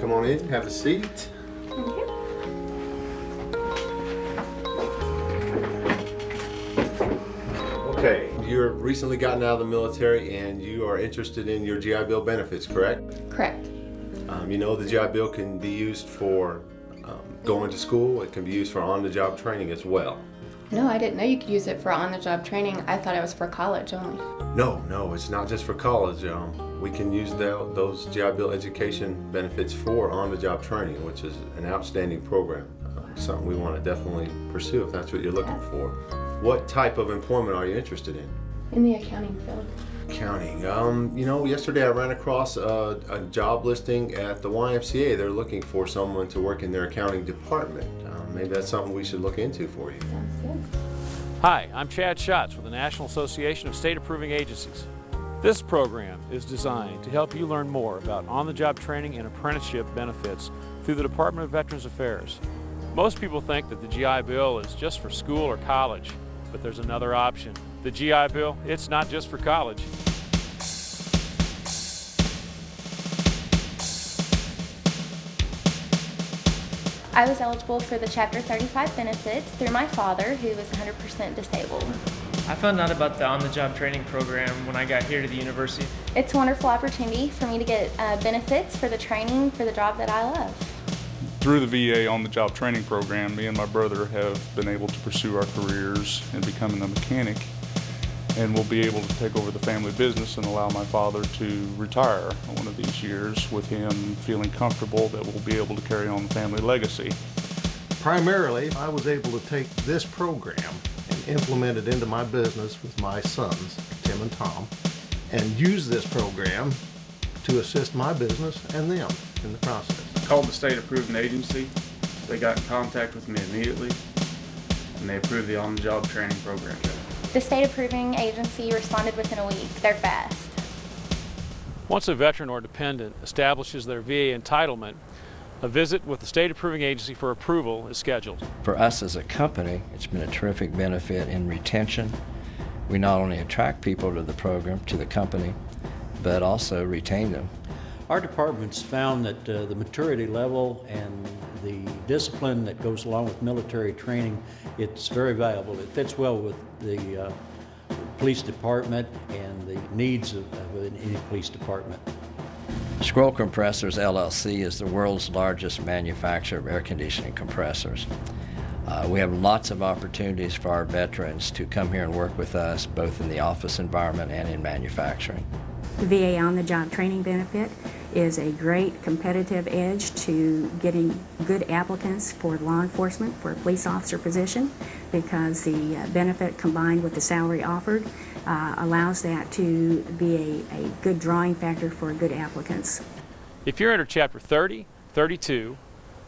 come on in, have a seat. Okay, you're recently gotten out of the military and you are interested in your GI Bill benefits, correct? Correct. You know the GI Bill can be used for going to school. It can be used for on-the-job training as well. No, I didn't know you could use it for on-the-job training. I thought it was for college only. No, it's not just for college. We can use those GI Bill education benefits for on-the-job training, which is an outstanding program. Something we want to definitely pursue if that's what you're looking for. What type of employment are you interested in? In the accounting field. Accounting. You know, yesterday I ran across a job listing at the YMCA. They're looking for someone to work in their accounting department. Maybe that's something we should look into for you. Sounds good. Hi, I'm Chad Schatz with the National Association of State Approving Agencies. This program is designed to help you learn more about on-the-job training and apprenticeship benefits through the Department of Veterans Affairs. Most people think that the GI Bill is just for school or college, but there's another option. The GI Bill, it's not just for college. I was eligible for the Chapter 35 benefits through my father, who was 100% disabled. I found out about the on-the-job training program when I got here to the university. It's a wonderful opportunity for me to get benefits for the training for the job that I love. Through the VA on-the-job training program, me and my brother have been able to pursue our careers in becoming a mechanic, and we'll be able to take over the family business and allow my father to retire one of these years with him feeling comfortable that we'll be able to carry on the family legacy. Primarily, I was able to take this program and implement it into my business with my sons, Tim and Thom, and use this program to assist my business and them in the process. I called the state approving agency. They got in contact with me immediately, and they approved the on-the-job training program. The state approving agency responded within a week. They're fast. Once a veteran or dependent establishes their VA entitlement, a visit with the state approving agency for approval is scheduled. For us as a company, it's been a terrific benefit in retention. We not only attract people to the program, to the company, but also retain them. Our department's found that the maturity level and the discipline that goes along with military training, it's very valuable. It fits well with the police department and the needs of any police department. Scroll Compressors LLC is the world's largest manufacturer of air conditioning compressors. We have lots of opportunities for our veterans to come here and work with us, both in the office environment and in manufacturing. The VA on-the-job training benefit is a great competitive edge to getting good applicants for law enforcement for a police officer position, because the benefit combined with the salary offered allows that to be a good drawing factor for good applicants. If you're under Chapter 30, 32,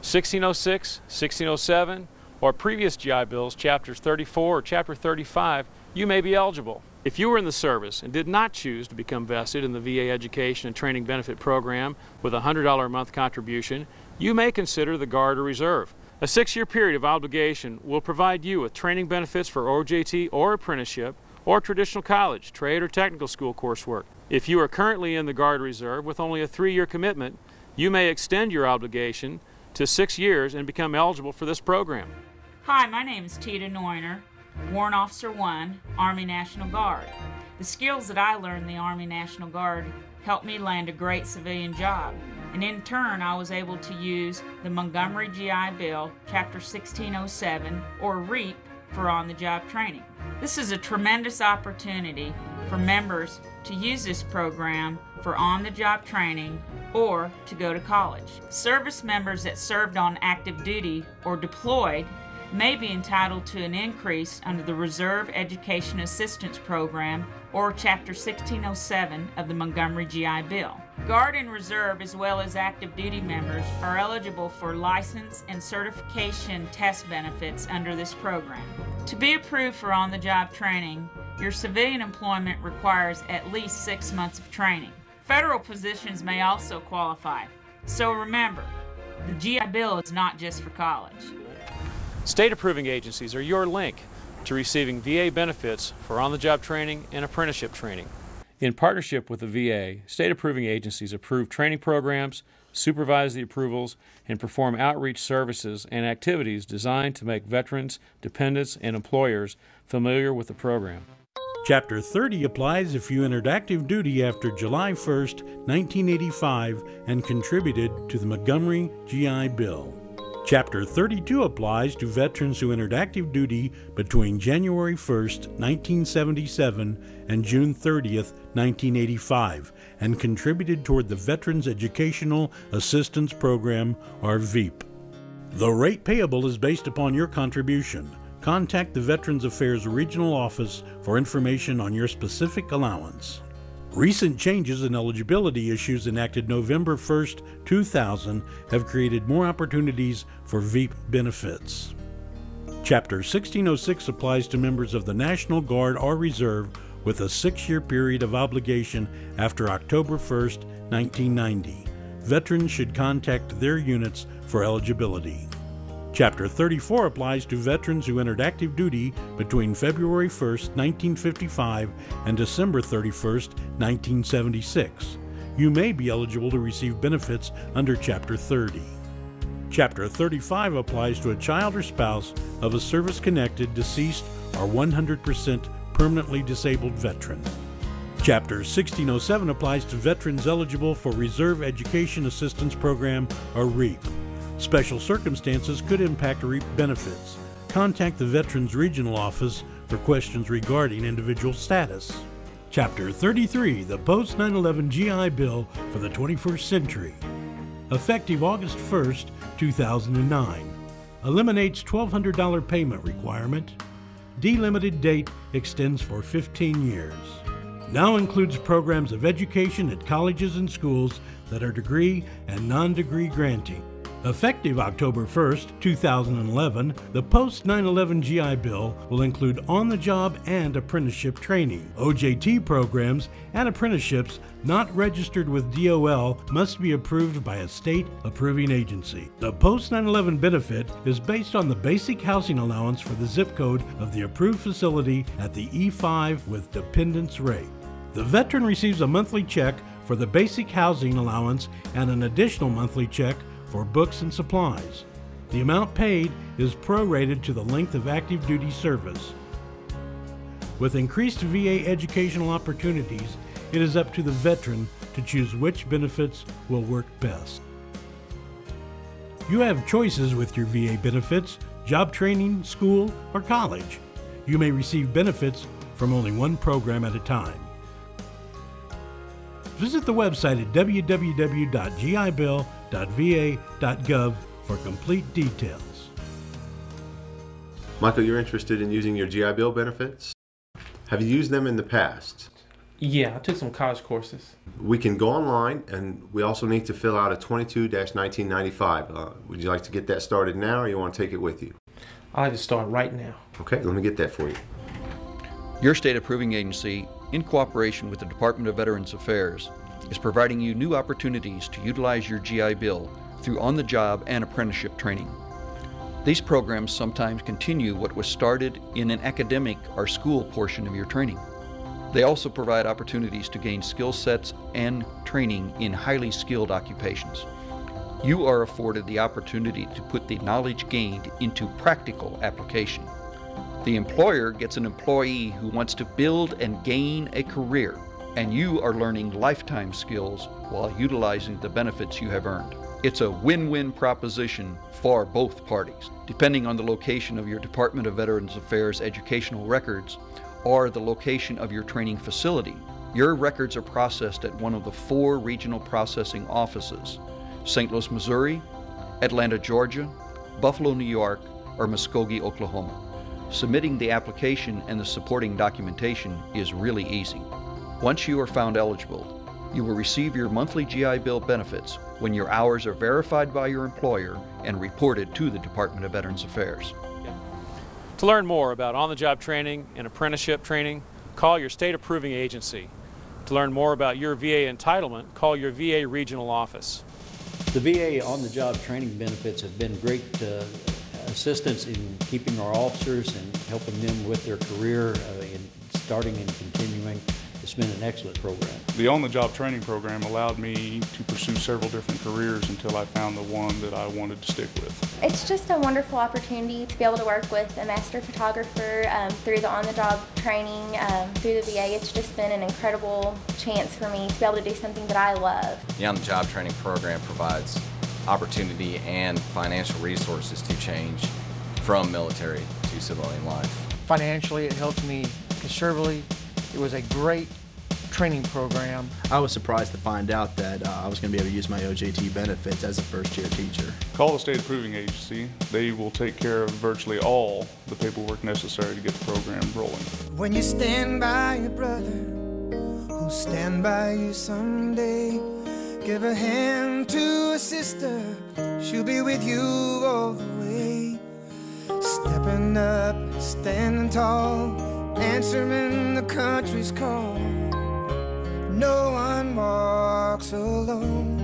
1606, 1607, or previous GI Bills, Chapters 34 or Chapter 35, you may be eligible. If you were in the service and did not choose to become vested in the VA Education and Training Benefit Program with a $100 a month contribution, you may consider the Guard or Reserve. A 6-year period of obligation will provide you with training benefits for OJT or apprenticeship or traditional college, trade, or technical school coursework. If you are currently in the Guard or Reserve with only a 3-year commitment, you may extend your obligation to 6 years and become eligible for this program. Hi, my name is Tita Neuner, Warrant Officer 1, Army National Guard. The skills that I learned in the Army National Guard helped me land a great civilian job, and in turn I was able to use the Montgomery GI Bill, Chapter 1607, or REAP, for on-the-job training. This is a tremendous opportunity for members to use this program for on-the-job training or to go to college. Service members that served on active duty or deployed may be entitled to an increase under the Reserve Education Assistance Program or Chapter 1607 of the Montgomery GI Bill. Guard and Reserve, as well as active duty members, are eligible for license and certification test benefits under this program. To be approved for on-the-job training, your civilian employment requires at least 6 months of training. Federal positions may also qualify. So remember, the GI Bill is not just for college. State approving agencies are your link to receiving VA benefits for on-the-job training and apprenticeship training. In partnership with the VA, state approving agencies approve training programs, supervise the approvals, and perform outreach services and activities designed to make veterans, dependents, and employers familiar with the program. Chapter 30 applies if you entered active duty after July 1st, 1985 and contributed to the Montgomery GI Bill. Chapter 32 applies to veterans who entered active duty between January 1st, 1977 and June 30th, 1985 and contributed toward the Veterans Educational Assistance Program, or VEAP. The rate payable is based upon your contribution. Contact the Veterans Affairs Regional Office for information on your specific allowance. Recent changes in eligibility issues enacted November 1st, 2000 have created more opportunities for VEAP benefits. Chapter 1606 applies to members of the National Guard or Reserve with a 6-year period of obligation after October 1st, 1990. Veterans should contact their units for eligibility. Chapter 34 applies to veterans who entered active duty between February 1st, 1955 and December 31st, 1976. You may be eligible to receive benefits under Chapter 30. Chapter 35 applies to a child or spouse of a service-connected, deceased, or 100% permanently disabled veteran. Chapter 1607 applies to veterans eligible for Reserve Education Assistance Program, or REAP. Special circumstances could impact REAP benefits. Contact the Veterans Regional Office for questions regarding individual status. Chapter 33, the Post 9/11 GI Bill for the 21st Century. Effective August 1st, 2009. Eliminates $1,200 payment requirement. Delimited date extends for 15 years. Now includes programs of education at colleges and schools that are degree and non-degree granting. Effective October 1st, 2011, the Post 9/11 GI Bill will include on-the-job and apprenticeship training. OJT programs and apprenticeships not registered with DOL must be approved by a state approving agency. The Post 9/11 benefit is based on the basic housing allowance for the zip code of the approved facility at the E5 with dependents rate. The veteran receives a monthly check for the basic housing allowance and an additional monthly check for books and supplies. The amount paid is prorated to the length of active duty service. With increased VA educational opportunities, it is up to the veteran to choose which benefits will work best. You have choices with your VA benefits, job training, school, or college. You may receive benefits from only one program at a time. Visit the website at www.gibill.va.gov for complete details. Michael, you're interested in using your GI Bill benefits? Have you used them in the past? Yeah, I took some college courses. We can go online, and we also need to fill out a 22-1995. Would you like to get that started now, or you want to take it with you? I'd like to start right now. Okay, let me get that for you. Your state approving agency, in cooperation with the Department of Veterans Affairs, is providing you new opportunities to utilize your GI Bill through on-the-job and apprenticeship training. These programs sometimes continue what was started in an academic or school portion of your training. They also provide opportunities to gain skill sets and training in highly skilled occupations. You are afforded the opportunity to put the knowledge gained into practical application. The employer gets an employee who wants to build and gain a career, and you are learning lifetime skills while utilizing the benefits you have earned. It's a win-win proposition for both parties. Depending on the location of your Department of Veterans Affairs educational records or the location of your training facility, your records are processed at one of the 4 regional processing offices: St. Louis, Missouri, Atlanta, Georgia, Buffalo, New York, or Muskogee, Oklahoma. Submitting the application and the supporting documentation is really easy. Once you are found eligible, you will receive your monthly GI Bill benefits when your hours are verified by your employer and reported to the Department of Veterans Affairs. To learn more about on-the-job training and apprenticeship training, call your state approving agency. To learn more about your VA entitlement, call your VA regional office. The VA on-the-job training benefits have been great assistance in keeping our officers and helping them with their career in starting and continuing. It's been an excellent program. The on-the-job training program allowed me to pursue several different careers until I found the one that I wanted to stick with. It's just a wonderful opportunity to be able to work with a master photographer through the on-the-job training, through the VA. It's just been an incredible chance for me to be able to do something that I love. The on-the-job training program provides opportunity and financial resources to change from military to civilian life. Financially, it helped me considerably. It was a great training program. I was surprised to find out that I was going to be able to use my OJT benefits as a first-year teacher. Call the state approving agency. They will take care of virtually all the paperwork necessary to get the program rolling. When you stand by your brother, who'll stand by you someday, give a hand to a sister, she'll be with you all the way. Stepping up, standing tall, answering the country's call. No one walks alone.